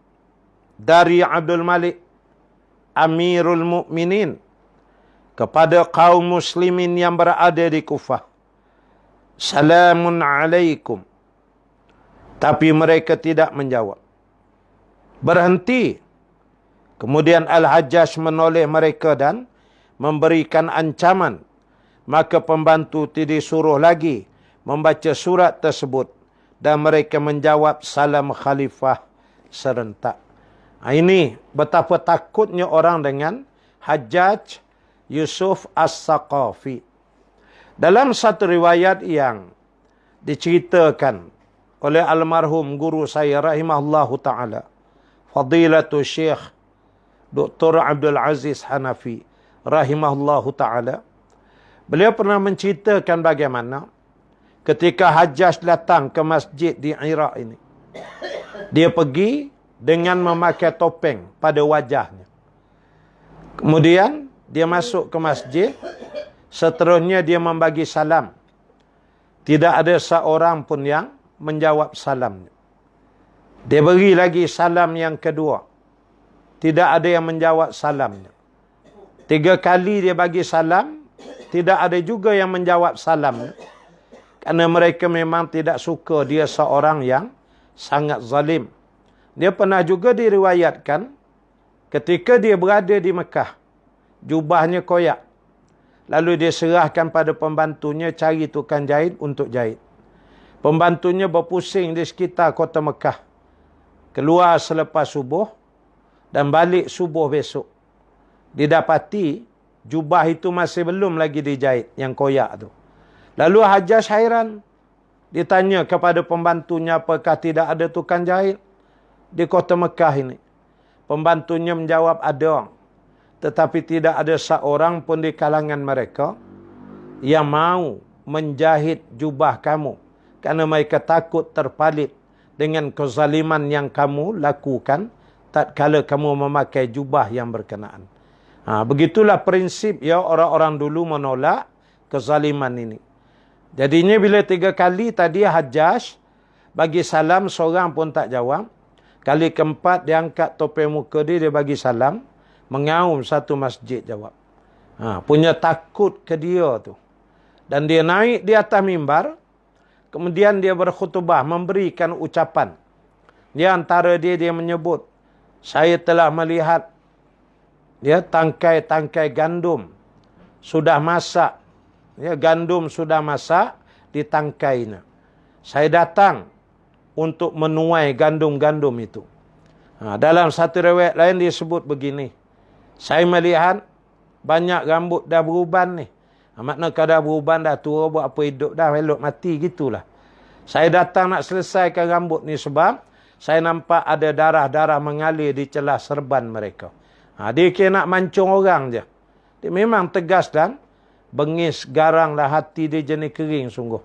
Dari Abdul Malik, Amirul Mukminin, kepada kaum muslimin yang berada di Kufah. Salamun alaikum. Tapi mereka tidak menjawab. Berhenti. Kemudian Al-Hajjaj menoleh mereka dan memberikan ancaman. Maka pembantu disuruh lagi membaca surat tersebut. Dan mereka menjawab salam khalifah serentak. Ini betapa takutnya orang dengan Hajjaj Yusuf As-Saqafi. Dalam satu riwayat yang diceritakan oleh almarhum guru saya rahimahullahu ta'ala, Fadilatul Syekh Dr. Abdul Aziz Hanafi rahimahullahu ta'ala, beliau pernah menceritakan bagaimana ketika Hajjaj datang ke masjid di Iraq ini, dia pergi dengan memakai topeng pada wajahnya. Kemudian dia masuk ke masjid, seterusnya dia membagi salam. Tidak ada seorang pun yang menjawab salamnya. Dia beri lagi salam yang kedua. Tidak ada yang menjawab salamnya. 3 kali dia bagi salam, tidak ada juga yang menjawab salamnya. Kerana mereka memang tidak suka dia seorang yang sangat zalim. Dia pernah juga diriwayatkan ketika dia berada di Mekah, jubahnya koyak. Lalu dia serahkan pada pembantunya cari tukang jahit untuk jahit. Pembantunya berpusing di sekitar kota Mekah. Keluar selepas subuh dan balik subuh besok. Didapati jubah itu masih belum lagi dijahit, yang koyak tu. Lalu Hajjaj hairan. Ditanya kepada pembantunya, apakah tidak ada tukang jahit di kota Mekah ini? Pembantunya menjawab, ada. Tetapi tidak ada seorang pun di kalangan mereka yang mau menjahit jubah kamu. Kerana mereka takut terpalit dengan kezaliman yang kamu lakukan tatkala kamu memakai jubah yang berkenaan. Begitulah prinsip ya orang-orang dulu menolak kezaliman ini. Jadinya bila 3 kali tadi Hajjaj bagi salam, seorang pun tak jawab. Kali keempat dia angkat topeng muka dia bagi salam. Mengaum satu masjid jawab. Punya takut ke dia tu. Dan dia naik di atas mimbar. Kemudian dia berkhutbah, memberikan ucapan. Di antara dia menyebut, saya telah melihat tangkai-tangkai gandum sudah masak. Gandum sudah masak di tangkainya. Saya datang untuk menuai gandum-gandum itu. Dalam satu riwayat lain disebut begini. Saya melihat banyak rambut dah beruban ni. Makna kalau dah beruban, dah tua, buat apa hidup dah, elok mati gitulah. Saya datang nak selesaikan rambut ni sebab saya nampak ada darah-darah mengalir di celah serban mereka. Dia kira nak mancung orang je. Dia memang tegas dan bengis, garanglah hati dia jenis kering sungguh.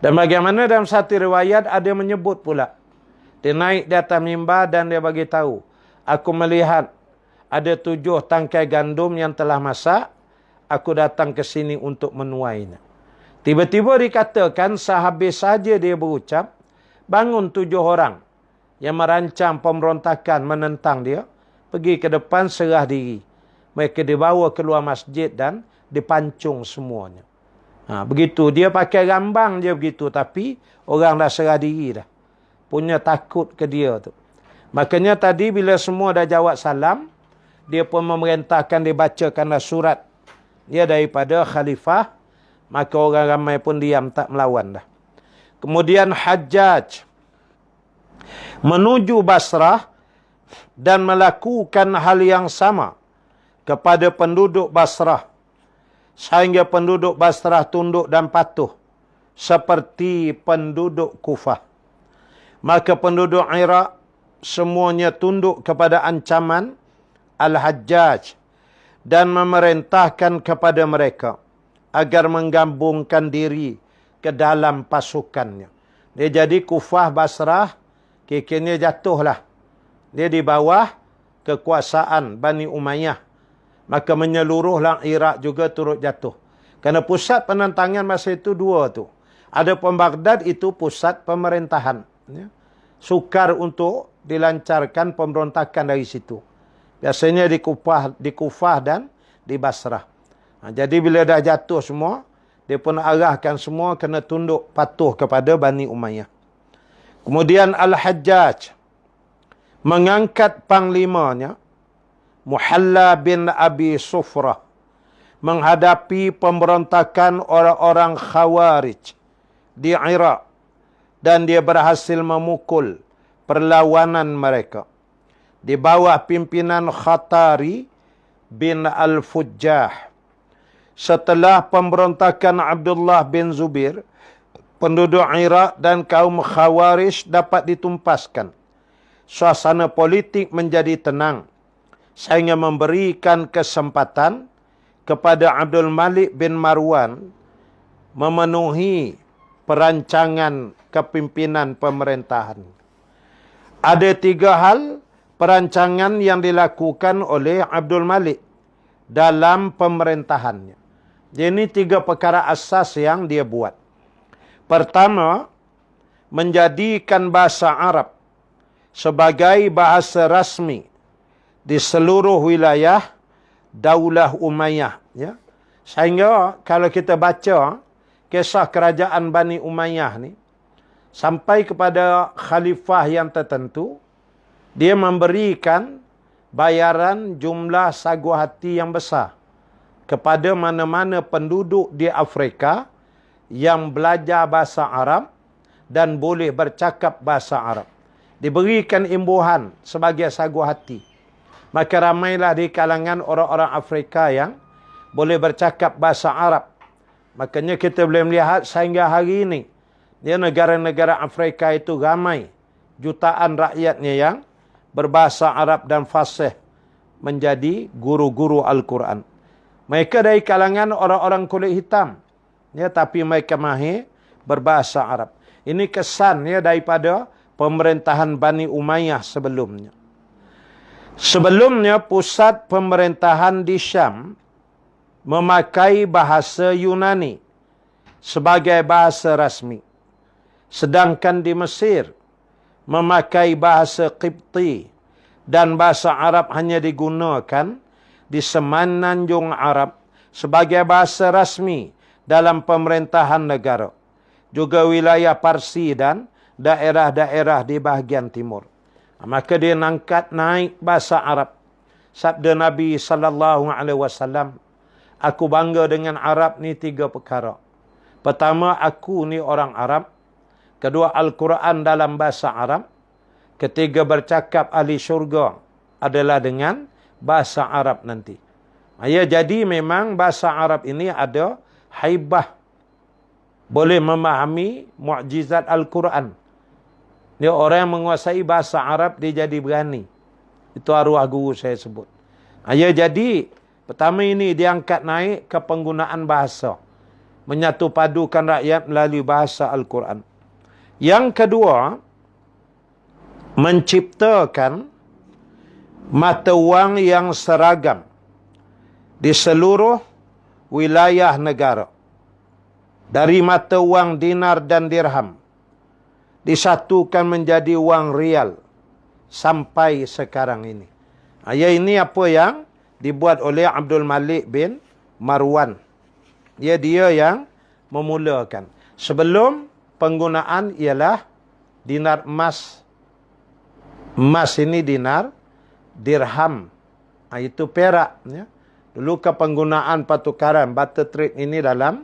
Dan bagaimana dalam satu riwayat ada menyebut pula. Dia naik di atas mimbar dan dia bagi tahu, aku melihat ada 7 tangkai gandum yang telah masak. Aku datang ke sini untuk menuainya. Tiba-tiba dikatakan sehabis saja dia berucap, bangun 7 orang yang merancang pemberontakan menentang dia, pergi ke depan serah diri. Mereka dibawa keluar masjid dan dipancung semuanya. Begitu. Dia pakai rambang dia begitu. Tapi orang dah serah diri dah. Punya takut ke dia tu. Makanya tadi bila semua dah jawab salam, dia pun memerintahkan dibacakanlah surat. Dia daripada khalifah. Maka orang ramai pun diam tak melawan dah. Kemudian Hajjaj menuju Basrah dan melakukan hal yang sama kepada penduduk Basrah. Sehingga penduduk Basrah tunduk dan patuh seperti penduduk Kufah. Maka penduduk Iraq semuanya tunduk kepada ancaman Al-Hajjaj dan memerintahkan kepada mereka agar menggabungkan diri ke dalam pasukannya. Dia jadi Kufah, Basrah, kekenya jatuhlah. Dia di bawah kekuasaan Bani Umayyah. Maka menyeluruhlah Iraq juga turut jatuh. Kerana pusat penentangan masa itu dua tu. Adapun Baghdad itu pusat pemerintahan. Ya. Sukar untuk dilancarkan pemberontakan dari situ. Biasanya di Kufah dan di Basrah. Jadi bila dah jatuh semua, dia pun arahkan semua kena tunduk patuh kepada Bani Umayyah. Kemudian Al-Hajjaj mengangkat panglimanya Muhalla bin Abi Sufrah menghadapi pemberontakan orang-orang Khawarij di Iraq dan dia berhasil memukul perlawanan mereka. Di bawah pimpinan Khatari bin Al-Fujjah. Setelah pemberontakan Abdullah bin Zubair, penduduk Iraq dan kaum Khawarij dapat ditumpaskan. Suasana politik menjadi tenang sehingga memberikan kesempatan kepada Abdul Malik bin Marwan memenuhi perancangan kepimpinan pemerintahan. Ada 3 hal perancangan yang dilakukan oleh Abdul Malik dalam pemerintahannya. Ini 3 perkara asas yang dia buat. Pertama, menjadikan bahasa Arab sebagai bahasa rasmi di seluruh wilayah Daulah Umayyah. Ya. Sehingga kalau kita baca kisah kerajaan Bani Umayyah ni, sampai kepada khalifah yang tertentu, dia memberikan bayaran jumlah sagu hati yang besar kepada mana-mana penduduk di Afrika yang belajar bahasa Arab dan boleh bercakap bahasa Arab. Diberikan imbuhan sebagai sagu hati. Maka ramailah di kalangan orang-orang Afrika yang boleh bercakap bahasa Arab. Makanya kita boleh melihat sehingga hari ini, dia negara-negara Afrika itu ramai jutaan rakyatnya yang berbahasa Arab dan fasih menjadi guru-guru Al-Quran. Mereka dari kalangan orang-orang kulit hitam. Ya, tapi mereka mahir berbahasa Arab. Ini kesan ya daripada pemerintahan Bani Umayyah sebelumnya. Sebelumnya pusat pemerintahan di Syam memakai bahasa Yunani sebagai bahasa rasmi. Sedangkan di Mesir memakai bahasa Qibti dan bahasa Arab hanya digunakan di Semenanjung Arab sebagai bahasa rasmi dalam pemerintahan negara. Juga wilayah Parsi dan daerah-daerah di bahagian timur. Maka dia angkat naik bahasa Arab. Sabda Nabi SAW, aku bangga dengan Arab ni 3 perkara. Pertama, aku ni orang Arab. Kedua, Al-Quran dalam bahasa Arab. Ketiga, bercakap ahli syurga adalah dengan bahasa Arab nanti. Ya, jadi memang bahasa Arab ini ada haibah. Boleh memahami mukjizat Al-Quran. Dia orang yang menguasai bahasa Arab, dia jadi berani. Itu arwah guru saya sebut. Ya, jadi pertama ini diangkat naik ke penggunaan bahasa. Menyatu padukan rakyat melalui bahasa Al-Quran. Yang kedua, menciptakan mata wang yang seragam di seluruh wilayah negara. Dari mata wang dinar dan dirham disatukan menjadi wang rial sampai sekarang ini. Ya, ini apa yang dibuat oleh Abdul Malik bin Marwan. Dia yang memulakan. Sebelum penggunaan ialah dinar emas. Emas ini dinar, dirham. Itu perak. Ya. Dulu ke penggunaan pertukaran, barter trade ini dalam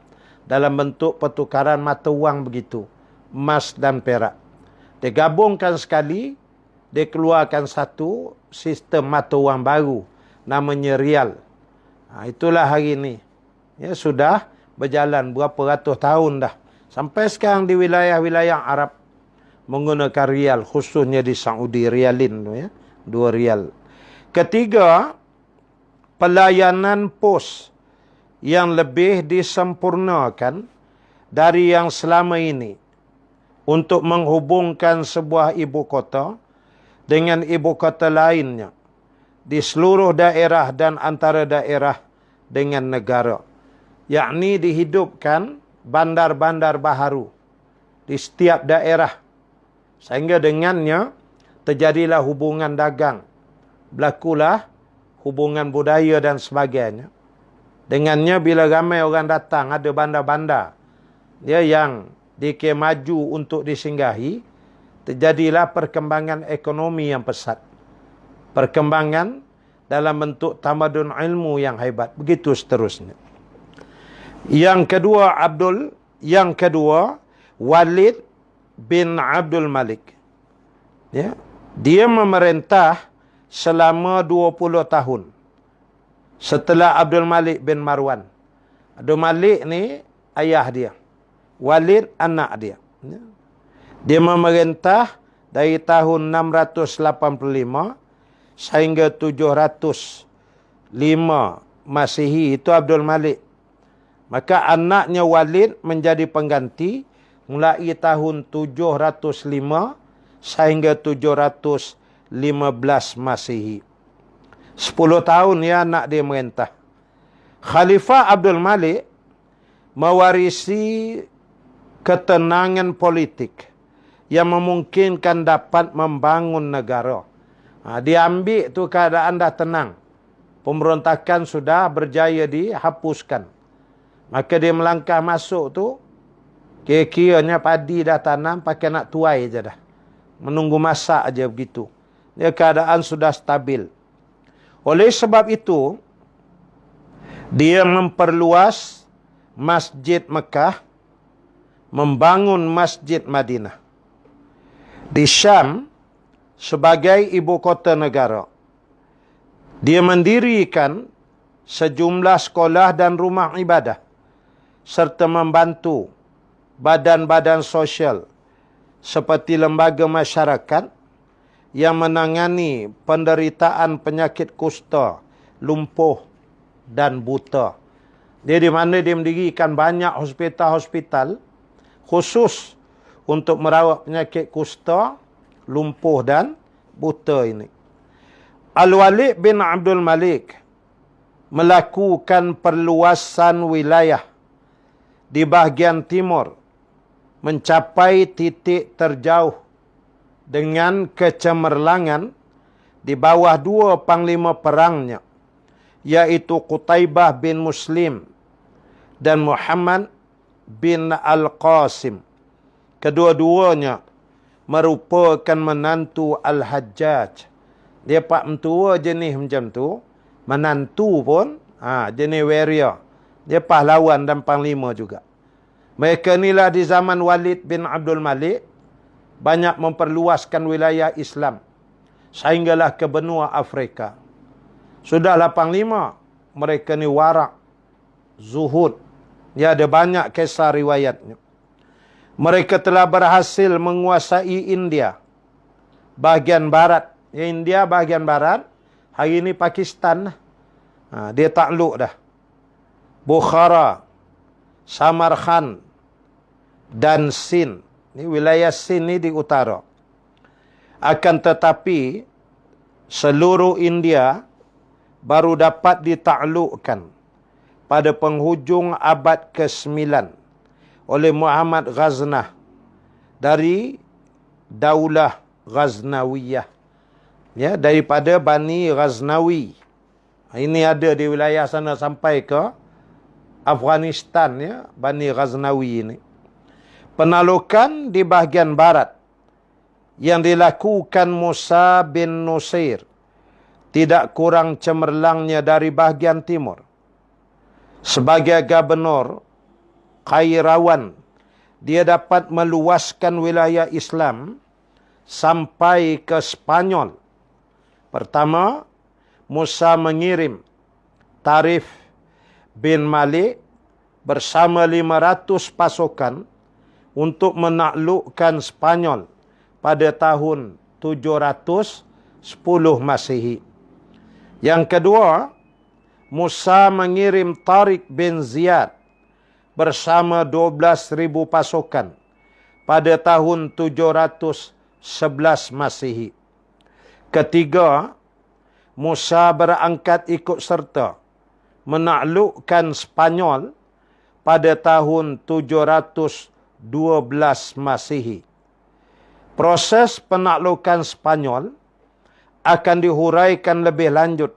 bentuk pertukaran mata wang begitu. Emas dan perak. Digabungkan sekali, dikeluarkan satu sistem mata wang baru. Namanya rial. Itulah hari ini. Ya, sudah berjalan berapa ratus tahun dah. Sampai sekarang di wilayah-wilayah Arab menggunakan rial, khususnya di Saudi, rialin tu ya, 2 rial. Ketiga, pelayanan pos yang lebih disempurnakan dari yang selama ini untuk menghubungkan sebuah ibu kota dengan ibu kota lainnya di seluruh daerah dan antara daerah dengan negara. Yakni dihidupkan bandar-bandar baharu di setiap daerah. Sehingga dengannya terjadilah hubungan dagang. Berlakulah hubungan budaya dan sebagainya. Dengannya bila ramai orang datang, ada bandar-bandar dia yang dikira maju untuk disinggahi, terjadilah perkembangan ekonomi yang pesat. Perkembangan dalam bentuk tamadun ilmu yang hebat. Begitu seterusnya. Yang kedua, Walid bin Abdul Malik. Ya. Dia memerintah selama 20 tahun. Setelah Abdul Malik bin Marwan. Abdul Malik ni ayah dia. Walid anak dia. Ya. Dia memerintah dari tahun 685 sehingga 705 Masihi. Itu Abdul Malik. Maka anaknya Walid menjadi pengganti mulai tahun 705 sehingga 715 Masihi. 10 tahun ya anak dia merintah. Khalifah Abdul Malik mewarisi ketenangan politik yang memungkinkan dapat membangun negara. Dia ambil tu keadaan dah tenang. Pemberontakan sudah berjaya dihapuskan. Maka dia melangkah masuk tu, kira-kiranya padi dah tanam, pakai nak tuai je dah. Menunggu masak aja begitu. Dia keadaan sudah stabil. Oleh sebab itu, dia memperluas Masjid Mekah, membangun Masjid Madinah. Di Syam, sebagai ibu kota negara, dia mendirikan sejumlah sekolah dan rumah ibadah, serta membantu badan-badan sosial seperti lembaga masyarakat yang menangani penderitaan penyakit kusta, lumpuh dan buta. Dia di mana dia mendirikan banyak hospital-hospital khusus untuk merawat penyakit kusta, lumpuh dan buta ini. Al-Walid bin Abdul Malik melakukan perluasan wilayah di bahagian timur mencapai titik terjauh dengan kecemerlangan di bawah 2 panglima perangnya, yaitu Qutaibah bin Muslim dan Muhammad bin Al-Qasim. Kedua-duanya merupakan menantu Al-Hajjaj. Dia pak mentua jenis macam tu, menantu pun jenis warrior. Dia pahlawan dan panglima juga. Mereka inilah di zaman Walid bin Abdul Malik banyak memperluaskan wilayah Islam sehinggalah ke benua Afrika. Sudahlah panglima, mereka ni warak, zuhud. Dia ada banyak kisah riwayatnya. Mereka telah berhasil menguasai India bahagian barat. India bahagian barat, hari ini Pakistan. Dia takluk dah. Bukhara, Samarkand dan Sind. Ini wilayah Sind ni di utara. Akan tetapi seluruh India baru dapat ditaklukkan pada penghujung abad ke-9 oleh Muhammad Ghaznah dari Daulah Ghaznawiyah. Ya, daripada Bani Ghaznawi. Ini ada di wilayah sana sampai ke Afghanistan, ya, Bani Ghaznawi ini. Penaklukan di bahagian barat yang dilakukan Musa bin Nusair tidak kurang cemerlangnya dari bahagian timur. Sebagai gubernur Kairawan, dia dapat meluaskan wilayah Islam sampai ke Spanyol. Pertama, Musa mengirim Tarif bin Malik bersama 500 pasukan untuk menaklukkan Spanyol pada tahun 710 Masehi. Yang kedua, Musa mengirim Tariq bin Ziyad bersama 12,000 pasukan pada tahun 711 Masehi. Ketiga, Musa berangkat ikut serta menaklukkan Spanyol pada tahun 712 Masehi. Proses penaklukan Spanyol akan dihuraikan lebih lanjut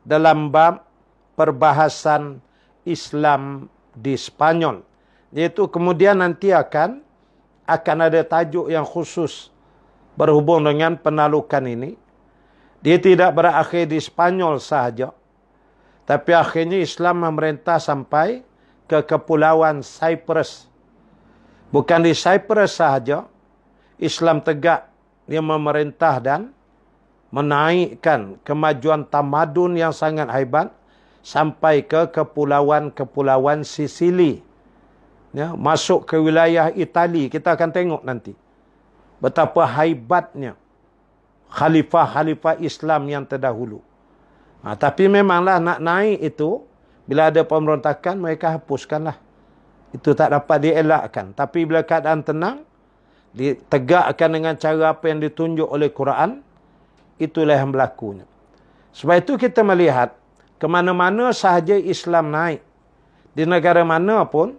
dalam bab perbahasan Islam di Spanyol. Iaitu kemudian nanti akan ada tajuk yang khusus berhubung dengan penaklukan ini. Dia tidak berakhir di Spanyol sahaja, tapi akhirnya Islam memerintah sampai ke Kepulauan Cyprus. Bukan di Cyprus sahaja, Islam tegak, dia memerintah dan menaikkan kemajuan tamadun yang sangat hebat sampai ke kepulauan-kepulauan Sisili. Ya, masuk ke wilayah Itali. Kita akan tengok nanti betapa hebatnya khalifah-khalifah Islam yang terdahulu. Tapi memanglah nak naik itu, bila ada pemberontakan, mereka hapuskanlah. Itu tak dapat dielakkan. Tapi bila keadaan tenang, ditegakkan dengan cara apa yang ditunjuk oleh Quran, itulah yang berlakunya. Sebab itu kita melihat, ke mana-mana sahaja Islam naik, di negara mana pun,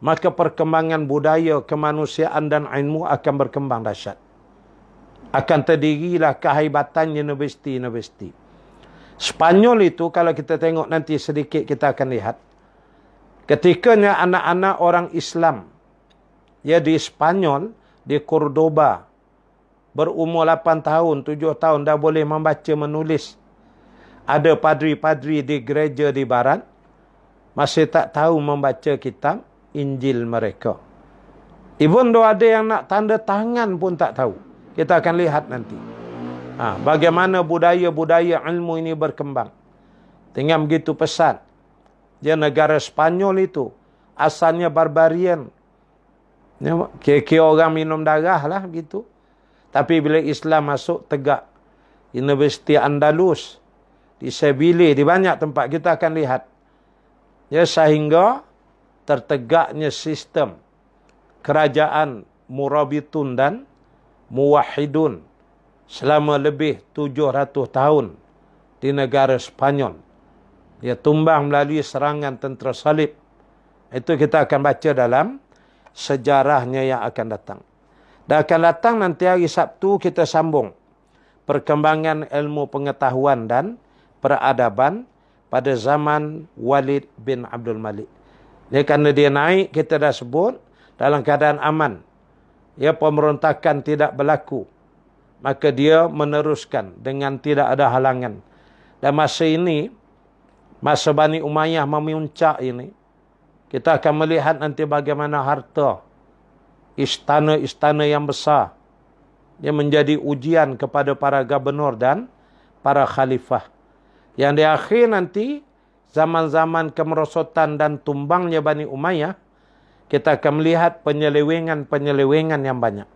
maka perkembangan budaya, kemanusiaan dan ilmu akan berkembang dahsyat. Akan terdirilah kehebatan universiti-universiti. Spanyol itu, kalau kita tengok nanti sedikit, kita akan lihat. Ketikanya anak-anak orang Islam, ya di Spanyol, di Cordoba, berumur 8 tahun, 7 tahun, dah boleh membaca menulis. Ada padri-padri di gereja di barat, masih tak tahu membaca kitab Injil mereka. Even though ada yang nak tanda tangan pun tak tahu. Kita akan lihat nanti. Bagaimana budaya-budaya ilmu ini berkembang. Tinggal begitu pesat. Dia negara Spanyol itu, asalnya barbarian. Kira-kira orang minum darah lah gitu. Tapi bila Islam masuk, tegak. Universiti Andalus, di Seville, di banyak tempat kita akan lihat. Ya, sehingga tertegaknya sistem kerajaan Murabitun dan Muwahhidun selama lebih 700 tahun di negara Spanyol. Dia tumbang melalui serangan tentera salib. Itu kita akan baca dalam sejarahnya yang akan datang. Dan akan datang nanti hari Sabtu kita sambung perkembangan ilmu pengetahuan dan peradaban pada zaman Walid bin Abdul Malik. Dia kerana dia naik, kita dah sebut, dalam keadaan aman. Ya, pemberontakan tidak berlaku. Maka dia meneruskan dengan tidak ada halangan. Dan masa ini, masa Bani Umayyah memuncak ini, kita akan melihat nanti bagaimana harta istana-istana yang besar dia menjadi ujian kepada para gubernur dan para khalifah. Yang di akhir nanti, zaman-zaman kemerosotan dan tumbangnya Bani Umayyah, kita akan melihat penyelewengan-penyelewengan yang banyak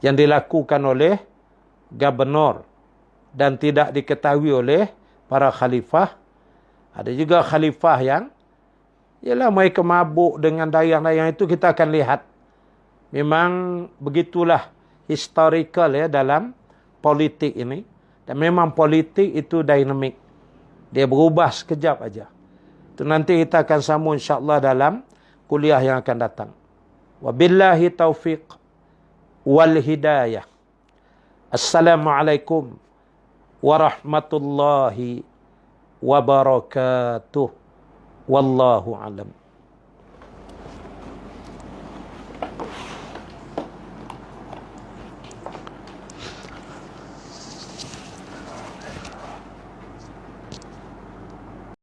yang dilakukan oleh gubernur dan tidak diketahui oleh para khalifah. Ada juga khalifah yang ialah mereka mabuk dengan dayang-dayang, itu kita akan lihat. Memang begitulah historical ya dalam politik ini. Dan memang politik itu dinamik. Dia berubah sekejap aja. Itu nanti kita akan sambung insya-Allah dalam kuliah yang akan datang. Wabillahi taufiq wal hidayah. Assalamualaikum warahmatullahi wabarakatuh. Wallahu alam.